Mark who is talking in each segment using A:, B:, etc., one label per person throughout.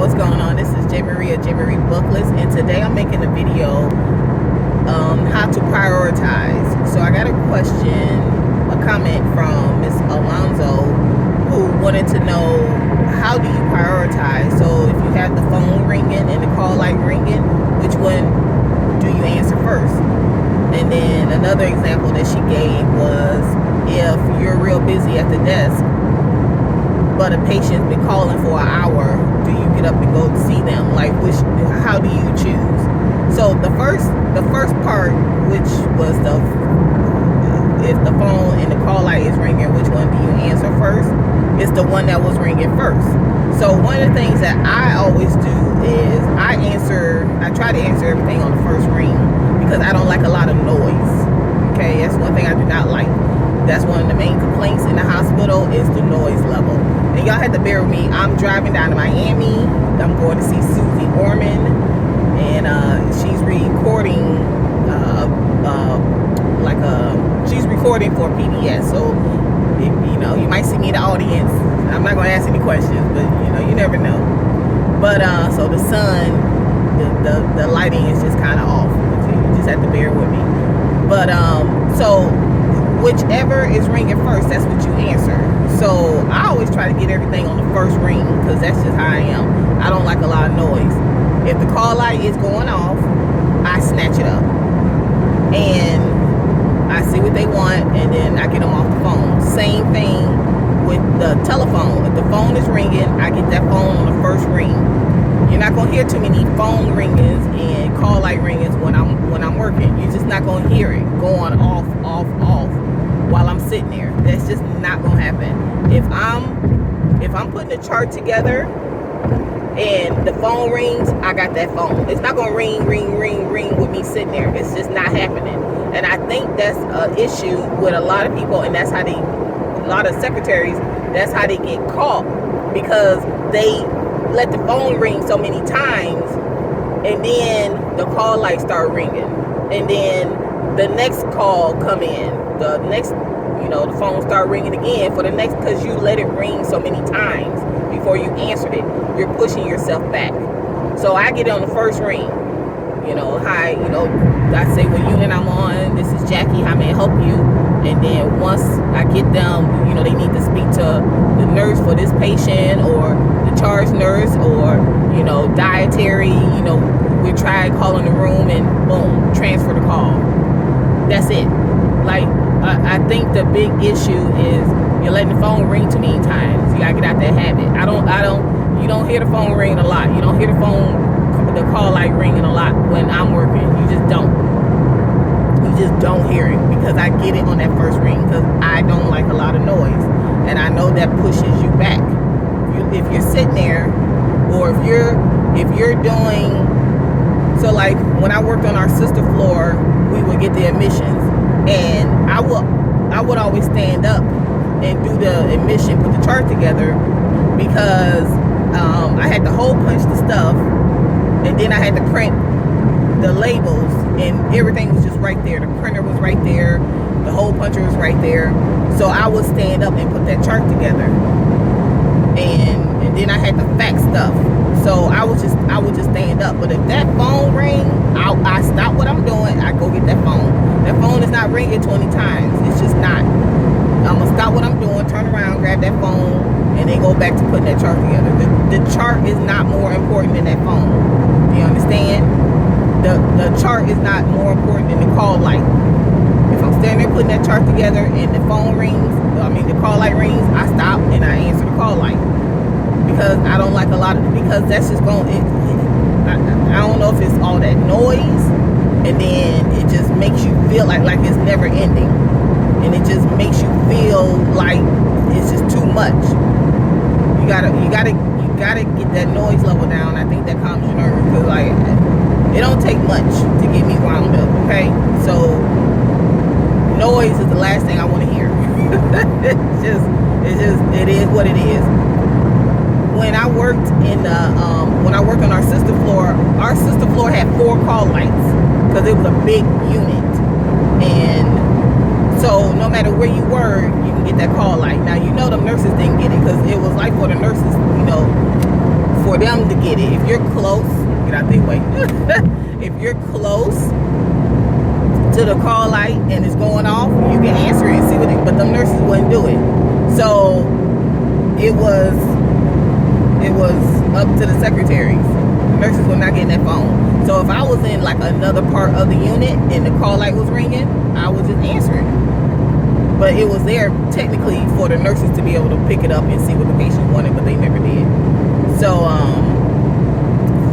A: what's going on? This is J. Marie Bookless, and today I'm making a video how to prioritize. So I got a comment from Miss Alonzo, who wanted to know, how do you prioritize? So if you have the phone ringing and the call light ringing, which one do you answer first? And then another example that she gave was, if you're real busy at the desk but a patient's been calling for an hour, do you get up and go see them? Like, how do you choose? So the first part, which was if the phone and the call light is ringing, which one do you answer first? It's the one that was ringing first. So one of the things that I always do is I try to answer everything on the first ring, because I don't like a lot of noise. Okay, that's one thing I do not like. That's one of the main complaints in the hospital, is the noise level. And y'all have to bear with me. I'm driving down to Miami. I'm going to see Susie Orman, and she's recording she's recording for PBS. So you might see me in the audience. I'm not going to ask any questions, but you never know. But so the sun, the lighting is just kind of off. So you just have to bear with me. But so whichever is ringing first, that's what you answer. So I always try to get everything on the first ring, because that's just how I am. I don't like a lot of noise. If the call light is going off, I snatch it up and I see what they want, and then I get them off the phone. Same thing with the telephone. If the phone is ringing, I get that phone on the first ring. You're not gonna hear too many phone ringings and call light ringings when I'm working. You're just not gonna hear it going off while I'm sitting there. That's just not gonna happen. If I'm putting a chart together and the phone rings, I got that phone. It's not gonna ring with me sitting there. It's just not happening. And I think that's an issue with a lot of people, and a lot of secretaries, that's how they get caught, because they let the phone ring so many times, and then the call light start ringing, and then the next call come in, the phone start ringing again for the next, because you let it ring so many times before you answered it. You're pushing yourself back. So I get it on the first ring. Hi, I say what unit I'm on. This is Jackie. How may I help you? And then once I get them, they need to speak to the nurse for this patient, or the charge nurse, or dietary. We try calling the room, and boom, transfer the call. That's it. Like, I think the big issue is you're letting the phone ring too many times. You gotta get out that habit. You don't hear the phone ringing a lot. You don't hear the call light ringing a lot when I'm working. You just don't hear it, because I get it on that first ring, because I don't like a lot of noise, and I know that pushes you back. If you're sitting there, or if you're doing, so like when I worked on our sister floor, we would get the admissions, and I would always stand up and do the admission, put the chart together, because I had to hole punch the stuff, and then I had to print the labels, and everything was just right there. The printer was right there, the hole puncher was right there. So I would stand up and put that chart together, and then I had to fax stuff. So I would just stand up. But if that phone rang, I stop what I'm doing, I go get that phone. That phone is not ringing 20 times. It's just not. I'm gonna stop what I'm doing, turn around, grab that phone, and then go back to putting that chart together. The chart is not more important than that phone. Do you understand? The chart is not more important than the call light. If I'm standing there putting that chart together and the phone rings, the call light rings, I stop and I answer the call light, because I don't like a lot of, because that's just going. I don't know if it's all that noise, and then it just makes you feel like it's never ending, and it just makes you feel like it's just too much. You gotta get that noise level down. I think that calms your nerves, because it don't take much to get me wound up. Okay, so noise is the last thing I want to hear. It is what it is. When I worked when I worked on our sister floor had 4 call lights, because it was a big unit, and so no matter where you were, you can get that call light. Now, them nurses didn't get it, because it was like for the nurses, for for them to get it. If you're close, get out their way. If you're close to the call light and it's going off, you can answer it and see what it, but the nurses wouldn't do it. So it was up to the secretaries. The nurses were not getting that phone. So if I was in like another part of the unit and the call light was ringing, I would just answer it. But it was there technically for the nurses to be able to pick it up and see what the patient wanted, but they never did. So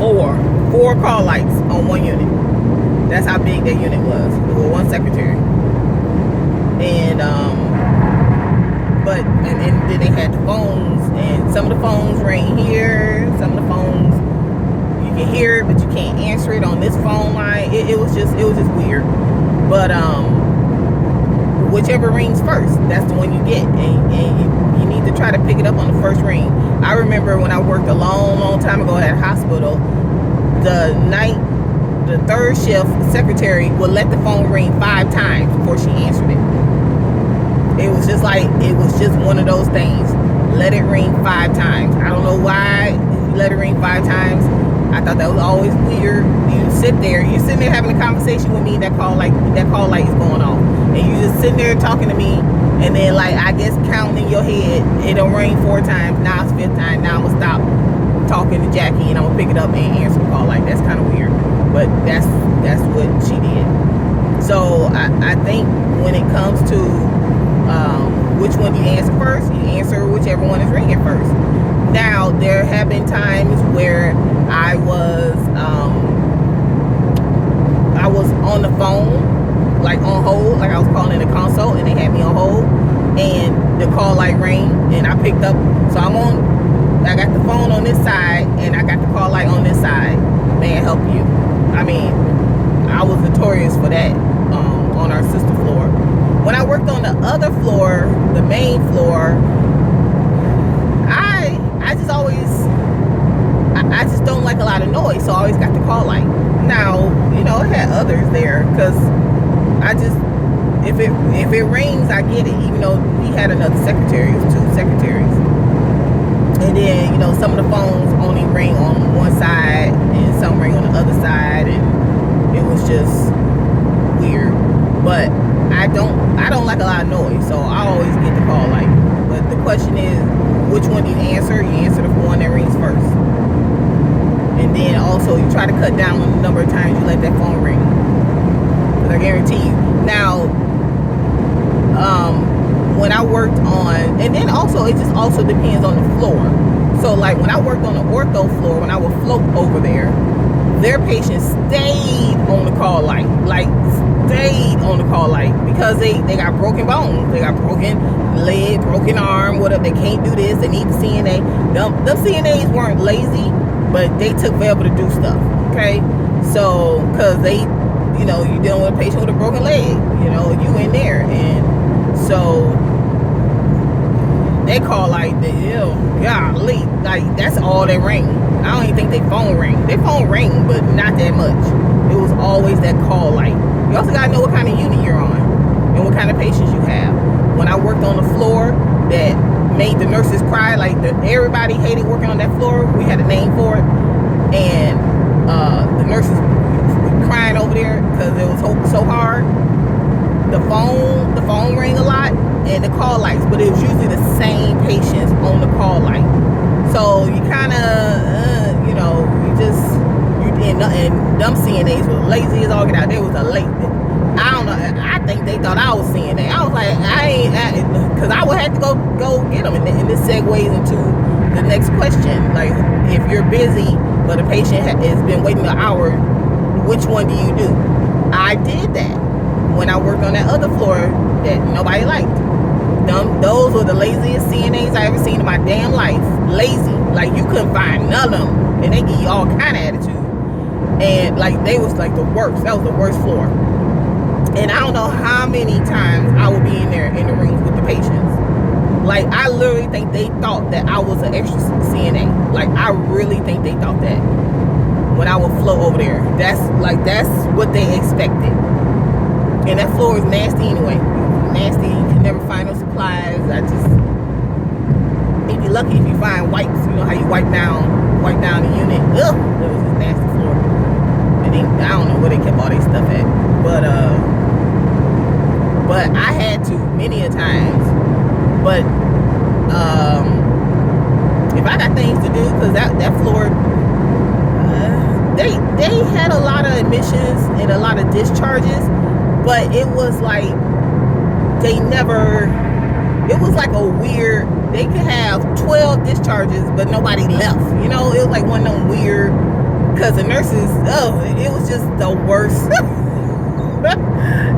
A: four call lights on one unit. That's how big that unit was. Well, one secretary. And and then they had the phones, and some of the phones ring here, some of the phones you can hear it, but you can't answer it on this phone line. It was just weird. But whichever rings first, that's the one you get, and you need to try to pick it up on the first ring. I remember when I worked a long time ago at a hospital, the third shift secretary would let the phone ring 5 times before she answered it. It was just one of those things. Let it ring 5 times. I don't know why you let it ring 5 times. I thought that was always weird. You're sitting there having a conversation with me, that call light is going off, and you just sitting there talking to me, and then like I guess counting in your head, it'll ring 4 times. Now it's 5th time. Now I'm gonna stop talking to Jackie and I'm gonna pick it up and answer the call. Like, that's kind of weird, but that's what she did. So I think when it comes to which one do you answer first, you answer whichever one is ringing first. Now there have been times where I was on the phone, like on hold, like I was calling a consult and they had me on hold, and the call light rang and I picked up. So I got the phone on this side and I got the call light on this side. May I help you? I mean, I was notorious for that on our sister floor. When I worked on the other floor, the main floor, I just don't like a lot of noise, so I always got the call light. Now, it had others there, because if it rings, I get it, even though we had another secretary. It was 2 secretaries. And then, some of the phones only ring on one side and some ring on the other side, and it was just weird. But I don't like a lot of noise, so I always get the call light. But the question is, which one do you answer? You answer the one that rings first. And then also you try to cut down on the number of times you let that phone ring. Because I guarantee you. Now, when I worked on, and then also it just also depends on the floor. So like when I worked on the ortho floor, when I would float over there, their patients stayed on the call light. Like stayed on the call light, because they got broken bones, they got broken leg, broken arm, whatever. They can't do this, they need the CNA. Them CNAs weren't lazy, but they took forever to do stuff. Okay, so because they, you're dealing with a patient with a broken leg, you in there, and so they call like golly, like that's all they ring. I don't even think they phone ring. They phone ring, but not that much. It was always that call light. You also gotta know what kind of unit you're on and what kind of patients you have. When I worked on the floor that made the nurses cry, like everybody hated working on that floor. We had a name for it, and the nurses were crying over there because it was so hard. The phone rang a lot, and the call lights, but it was usually the same patients on the call light. So you kind of, and them CNAs were lazy as all get out. There was a late. I don't know. I think they thought I was CNA. I was like, because I would have to go get them, and this segues into the next question. Like, if you're busy, but a patient has been waiting an hour, which one do you do? I did that when I worked on that other floor that nobody liked. Those were the laziest CNAs I ever seen in my damn life. Lazy. Like, you couldn't find none of them, and they give you all kind of attitude. And like, they was like the worst. That was the worst floor. And I don't know how many times I would be in there in the rooms with the patients. Like, I literally think they thought that I was an extra CNA. Like, I really think they thought that when I would float over there. That's what they expected. And that floor is nasty anyway. Nasty. You can never find no supplies. You'd be lucky if you find wipes. You know how you wipe down walked down the unit. Ugh, it was this nasty floor. And I don't know where they kept all their stuff at. But I had to many a times. But if I got things to do, because that floor, they had a lot of admissions and a lot of discharges, but it was like it was like a weird, they could have 12 discharges but nobody left, you know. It was like one of them weird, because the nurses, it was just the worst.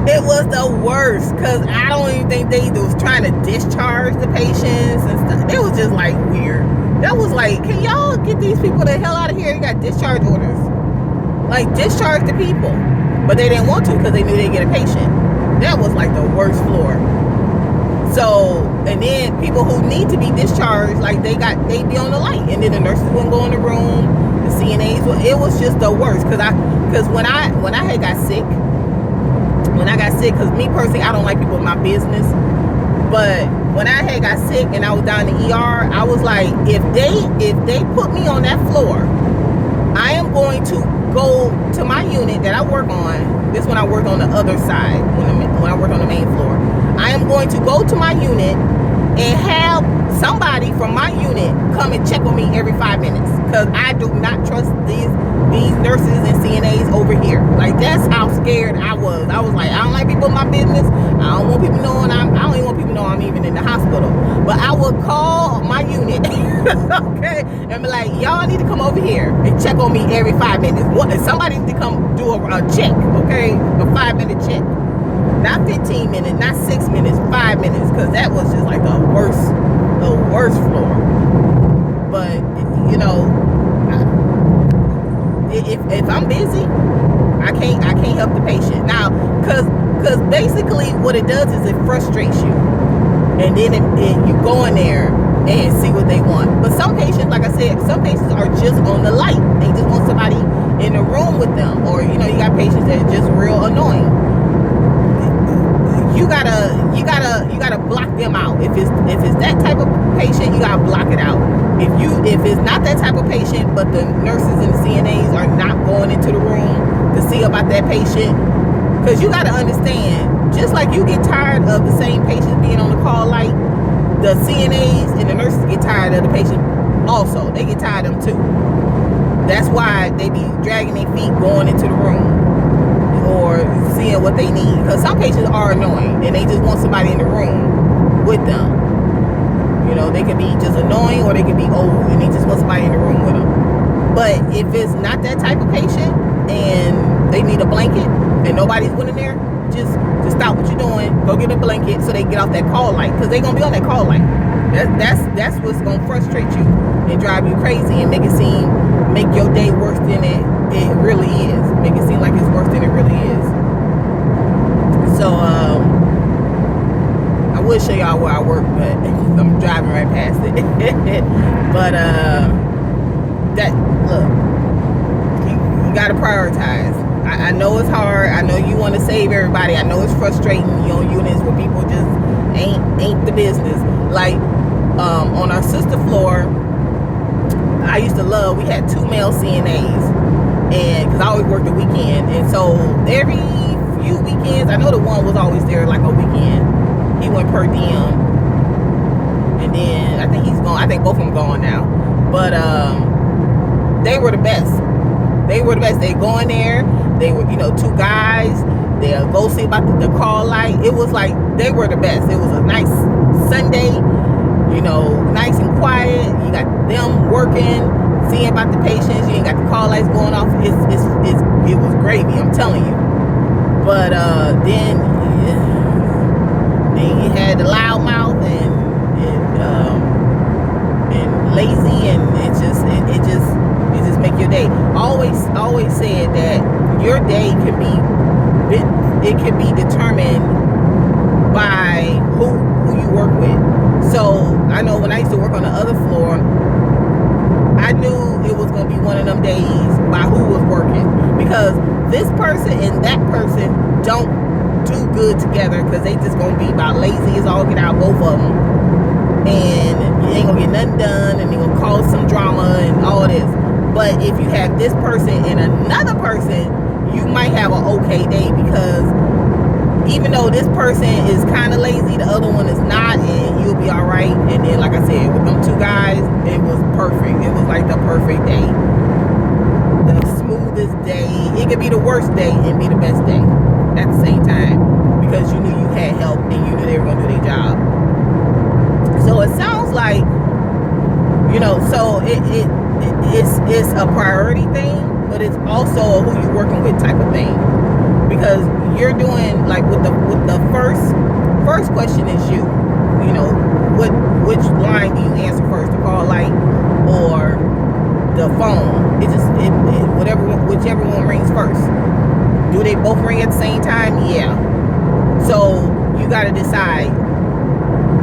A: It was the worst, because I don't even think they was trying to discharge the patients and stuff. It was just like weird. That was like, can y'all get these people the hell out of here? You got discharge orders. Like, discharge the people. But they didn't want to, because they knew they'd get a patient. That was like the worst floor. So, and then people who need to be discharged, like they'd be on the light, and then the nurses wouldn't go in the room, the CNAs, it was just the worst. Because when I had got sick, because me personally, I don't like people in my business, but when I had got sick and I was down in the ER, I was like, if they put me on that floor, I am going to go to my unit that I work on. This when I worked on the other side, when I worked on the main floor. I am going to go to my unit and have somebody from my unit come and check on me every 5 minutes, because I do not trust these nurses and CNAs over here. Like, that's how scared I was. I was like, I don't like people in my business. I don't want people knowing I don't even want people to know I'm even in the hospital. But I would call my unit, okay, and be like, y'all need to come over here and check on me every 5 minutes. Somebody need to come do a check, okay, a 5-minute check. Not 15 minutes, not 6 minutes, 5 minutes, because that was just like the worst floor. But, you know, if I'm busy, I can't help the patient. Now, because basically what it does is it frustrates you. And then you go in there and see what they want. But some patients, like I said, some patients are just on the light. They just want somebody in the room with them. Or, you know, you got patients that are just real annoying. You gotta block them out. If it's that type of patient, you gotta block it out. If it's not that type of patient, but the nurses and the CNAs are not going into the room to see about that patient, because you gotta understand, just like you get tired of the same patients being on the call light, the CNAs and the nurses get tired of the patient also. They get tired of them too. That's why they be dragging their feet going into the room or seeing what they need, because some patients are annoying and they just want somebody in the room with them. You know, they can be just annoying, or they can be old and they just want somebody in the room with them. But if it's not that type of patient and they need a blanket and nobody's going in there, just stop what you're doing, go get a blanket so they get off that call light, because they're going to be on that call light. That's what's going to frustrate you and drive you crazy and make your day worse than it really is. Make it seem like it's worse than it really is. So I would show y'all where I work, but I'm driving right past it. But look, you gotta prioritize. I know it's hard. I know you want to save everybody. I know it's frustrating. You on units where people just ain't the business. Like on our sister floor, I used to love, we had 2 male CNAs, and because I always worked the weekend, and so every few weekends, I know the one was always there like a weekend. He went per diem, and then I think he's gone. I think both of them gone now, but they were the best. They were the best. They go in there. They were, 2 guys. They'll go see about the call light. It was like they were the best. It was a nice Sunday, nice and quiet. You got them working, seeing about the patients. You ain't got the call lights going off. It was gravy, I'm telling you. But then you had the loud mouth and lazy, and it just make your day. Always said that your day can be determined by who you work with. So I know when I used to work on the other floor, I knew it was going to be one of them days by who was working, because this person and that person don't do good together, because they just going to be about lazy as all get out, both of them, and you ain't going to get nothing done, and they're going to cause some drama and all this. But if you have this person and another person, you might have an okay day, because even though this person is kind of lazy, the other one is not, and you'll be all right. And then, like I said, with them two guys, it was perfect. It was like the perfect day, the smoothest day. It could be the worst day and be the best day at the same time, because you knew you had help and you knew they were going to do their job. So it sounds like, so it's a priority thing, but it's also a who you're working with type of thing, because you're doing, like, with the first question is you. Which line do you answer first, the call light or the phone? Whichever one rings first. Do they both ring at the same time? Yeah. So you got to decide,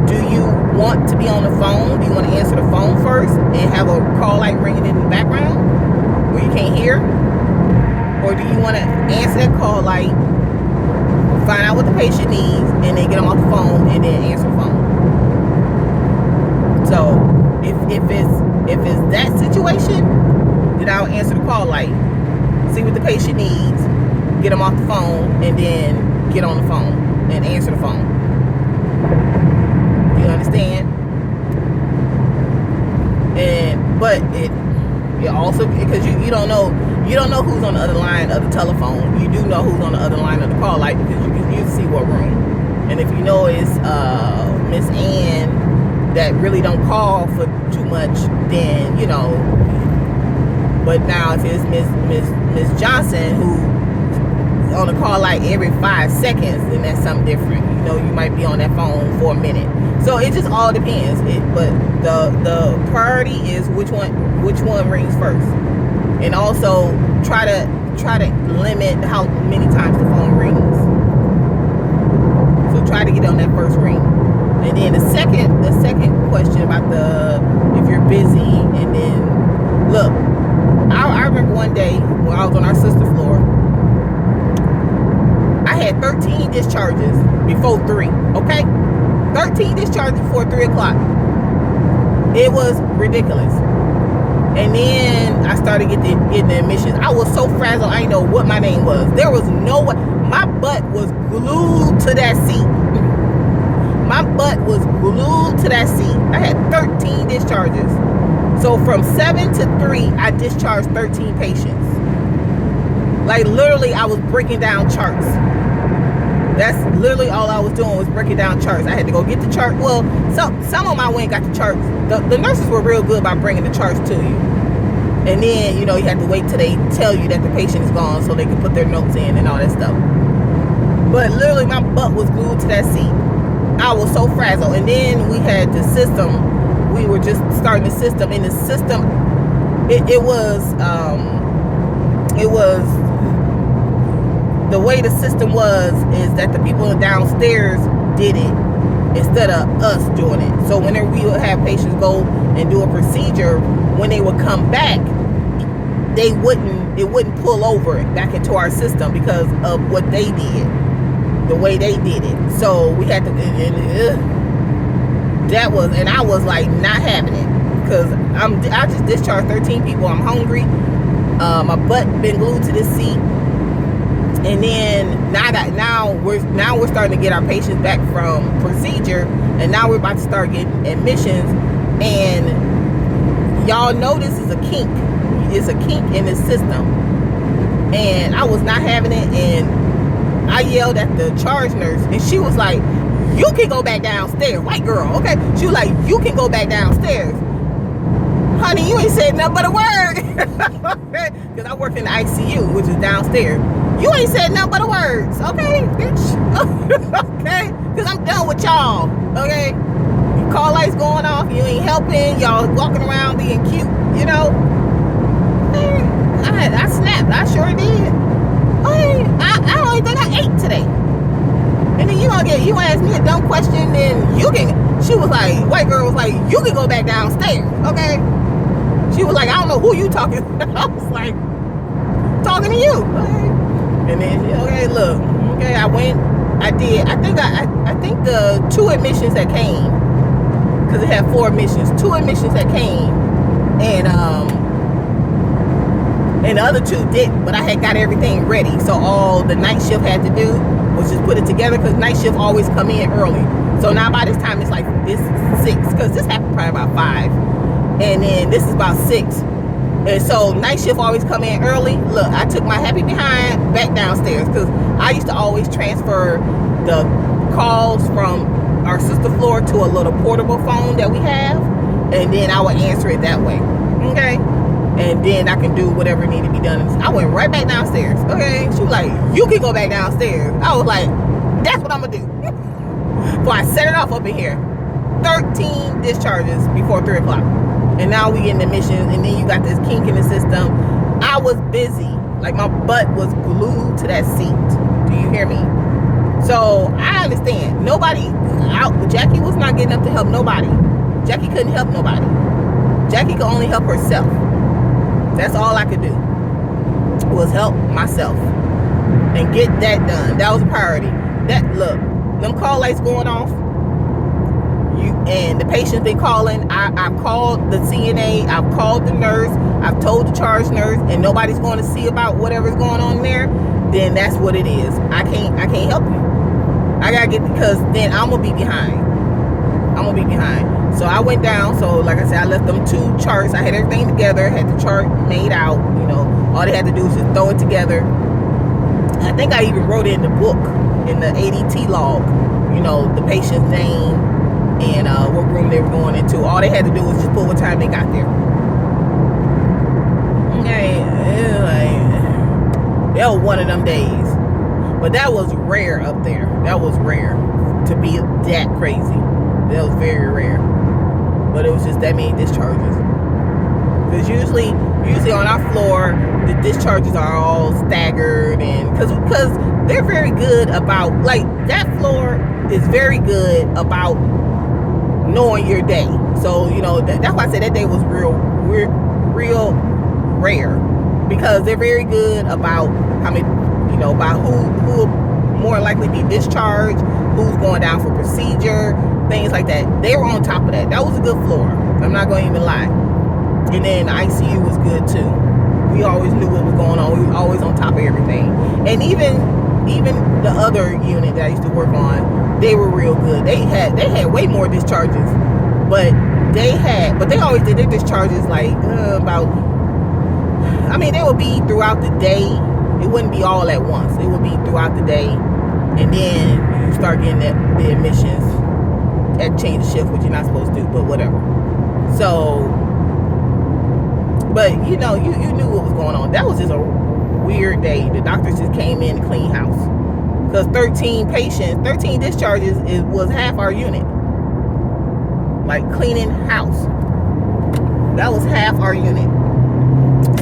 A: do you want to be on the phone? Do you want to answer the phone first and have a call light ringing in the background where you can't hear? Or do you want to answer that call light, find out what the patient needs, and then get them off the phone and then answer the phone? So if it's that situation, then I'll answer the call light, see what the patient needs, get them off the phone, and then get on the phone and answer the phone. You understand? But it also, because you don't know who's on the other line of the telephone. You do know who's on the other line of the call light, because you can see what room. And if you know it's Miss Ann that really don't call for too much, then But now if it's Miss Johnson who on the call light every 5 seconds, then that's something different. You might be on that phone for a minute. So it just all depends. But the priority is which one rings first, and also try to limit how many times the phone rings. So try to get on that first ring, and then the second question about if you're busy, and then look. I remember one day when I was on our sister floor, I had 13 discharges before 3, okay? 13 discharges before 3 o'clock. It was ridiculous. And then I started getting the admissions. I was so frazzled, I didn't know what my name was. There was no way. My butt was glued to that seat. My butt was glued to that seat. I had 13 discharges. So from 7 to 3, I discharged 13 patients. Like, literally, I was breaking down charts. That's literally all I was doing, was breaking down charts. I had to go get the chart. Well, some of them I went and got the charts. The nurses were real good about bringing the charts to you. And then, you have to wait till they tell you that the patient is gone so they can put their notes in and all that stuff. But literally, my butt was glued to that seat. I was so frazzled. And then we had the system. We were just starting the system. In the system, it was the way the system is that the people downstairs did it instead of us doing it. So whenever we would have patients go and do a procedure, when they would come back, it wouldn't pull over back into our system because of what they did, the way they did it. So we had to. And I was like not having it, because I just discharged 13 people. I'm hungry. My butt been glued to this seat, and then now we're starting to get our patients back from procedure, and now we're about to start getting admissions. And y'all know this is a kink. It's a kink in the system, and I was not having it. And I yelled at the charge nurse, and she was like, "You can go back downstairs." White girl, okay? She was like, "You can go back downstairs." Honey, you ain't said nothing but a word. Because I work in the ICU, which is downstairs. You ain't said nothing but a words, okay, bitch? Okay? Because I'm done with y'all, okay? Your call lights going off, you ain't helping, y'all walking around being cute, I snapped, I sure did. I don't even think I ate today. And then you ask me a dumb question, then she was like, white girl was like, "You can go back downstairs," okay? She was like, "I don't know who you talking." I was like, "Talking to you." Okay? And then, okay, look, okay, I went, I did, I think the 2 admissions that came, because it had 4 admissions, 2 admissions that came, and and the other 2 didn't, but I had got everything ready. So all the night shift had to do was just put it together, because night shift always come in early. So now by this time it's like it's 6, because this happened probably about 5, and then this is about 6. And so night shift always come in early. Look, I took my happy behind back downstairs, because I used to always transfer the calls from our sister floor to a little portable phone that we have, and then I would answer it that way. Okay, and then I can do whatever needed to be done. I went right back downstairs. Okay, she was like, you can go back downstairs. I was like, that's what I'm gonna do. So I set it off up in here. 13 discharges before 3 o'clock, and now we getting admissions, and then you got this kink in the system. I was busy, like my butt was glued to that seat. Do you hear me? So I understand. Nobody out. Jackie was not getting up to help nobody. Jackie couldn't help nobody. Jackie could only help herself. That's all I could do, was help myself and get that done. That was a priority. That, look, them call lights going off, you and the patient's been calling. I've called the CNA, I've called the nurse, I've told the charge nurse, and nobody's going to see about whatever's going on there. Then that's what it is. I can't help you. I gotta get, because then I'm gonna be behind. So I went down. So like I said, I left them 2 charts. I had everything together, had the chart made out. You know, all they had to do was just throw it together. I think I even wrote it in the book, in the ADT log, you know, the patient's name and what room they were going into. All they had to do was just put what time they got there. Okay, that was one of them days. But that was rare up there. That was rare to be that crazy. That was very rare. But it was just that many discharges. Because usually on our floor, the discharges are all staggered, and because they're very good about, like, that floor is very good about knowing your day. So, you know, that's why I said that day was real rare, because they're very good about how many, you know, about who will more likely be discharged, who's going down for procedure, things like that. They were on top of that. That was a good floor. I'm not going to even lie. And then the ICU was good too. We always knew what was going on. We were always on top of everything. And even the other unit that I used to work on, they were real good. They had way more discharges, but they always did their discharges like about. I mean, they would be throughout the day. It wouldn't be all at once. It would be throughout the day, and then you start getting the admissions at change of shift, which you're not supposed to do, but whatever. So, but you know, you knew what was going on. That was just a weird day. The doctors just came in to clean house, because 13 discharges was half our unit. Like, cleaning house, that was half our unit.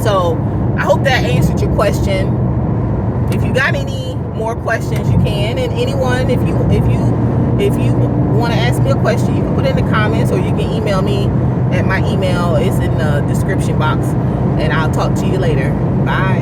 A: So I hope that answered your question. If you got any more questions, you can. And anyone, if you want to ask me a question, you can put it in the comments, or you can email me at my email. It's in the description box, and I'll talk to you later. Bye.